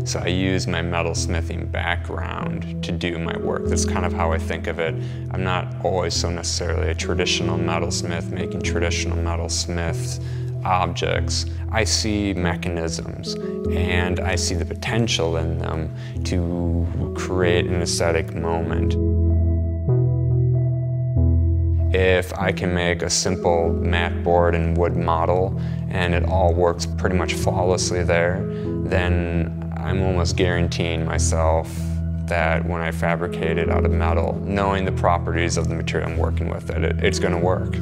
So I use my metalsmithing background to do my work. That's kind of how I think of it. I'm not always so necessarily a traditional metalsmith making traditional metalsmith objects. I see mechanisms and I see the potential in them to create an aesthetic moment. If I can make a simple mat board and wood model and it all works pretty much flawlessly there, then I'm almost guaranteeing myself that when I fabricate it out of metal, knowing the properties of the material I'm working with, that it's going to work.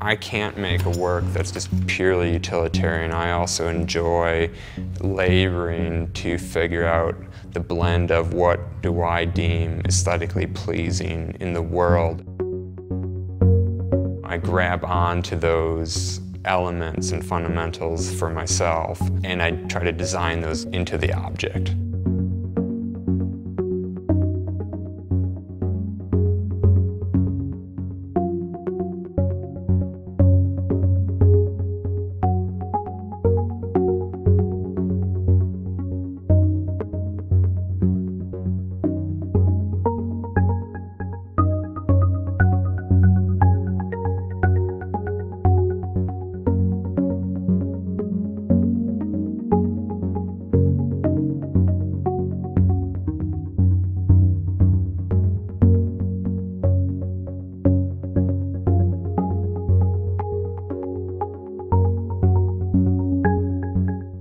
I can't make a work that's just purely utilitarian. I also enjoy laboring to figure out the blend of what do I deem aesthetically pleasing in the world. I grab onto those elements and fundamentals for myself, and I try to design those into the object.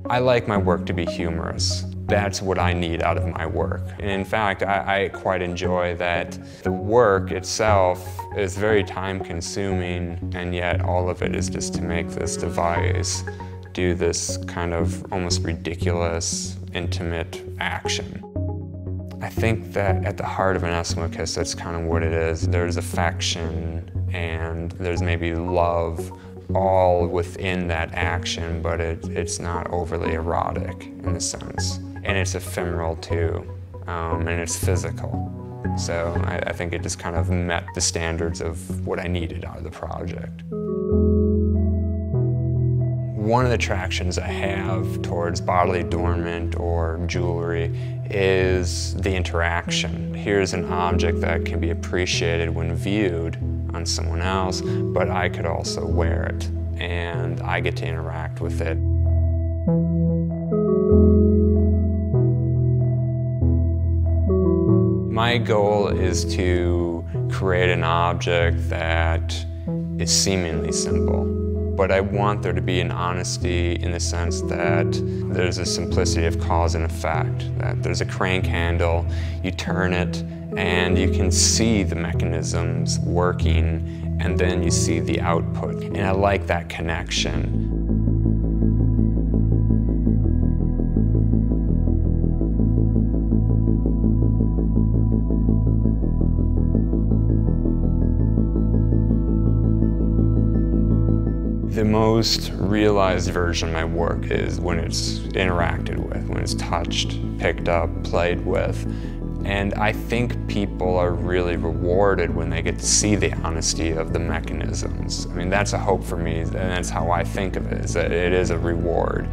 I like my work to be humorous. That's what I need out of my work. And in fact, I quite enjoy that the work itself is very time-consuming, and yet all of it is just to make this device do this kind of almost ridiculous, intimate action. I think that at the heart of an Eskimo kiss, that's kind of what it is. There's affection and there's maybe love all within that action, but it's not overly erotic in a sense. And it's ephemeral too, and it's physical. So I think it just kind of met the standards of what I needed out of the project. One of the attractions I have towards bodily adornment or jewelry is the interaction. Here's an object that can be appreciated when viewed on someone else, but I could also wear it and I get to interact with it. My goal is to create an object that is seemingly simple, but I want there to be an honesty in the sense that there's a simplicity of cause and effect, that there's a crank handle, you turn it, and you can see the mechanisms working, and then you see the output. And I like that connection. The most realized version of my work is when it's interacted with, when it's touched, picked up, played with. And I think people are really rewarded when they get to see the honesty of the mechanisms. I mean, that's a hope for me, and that's how I think of it, is that it is a reward.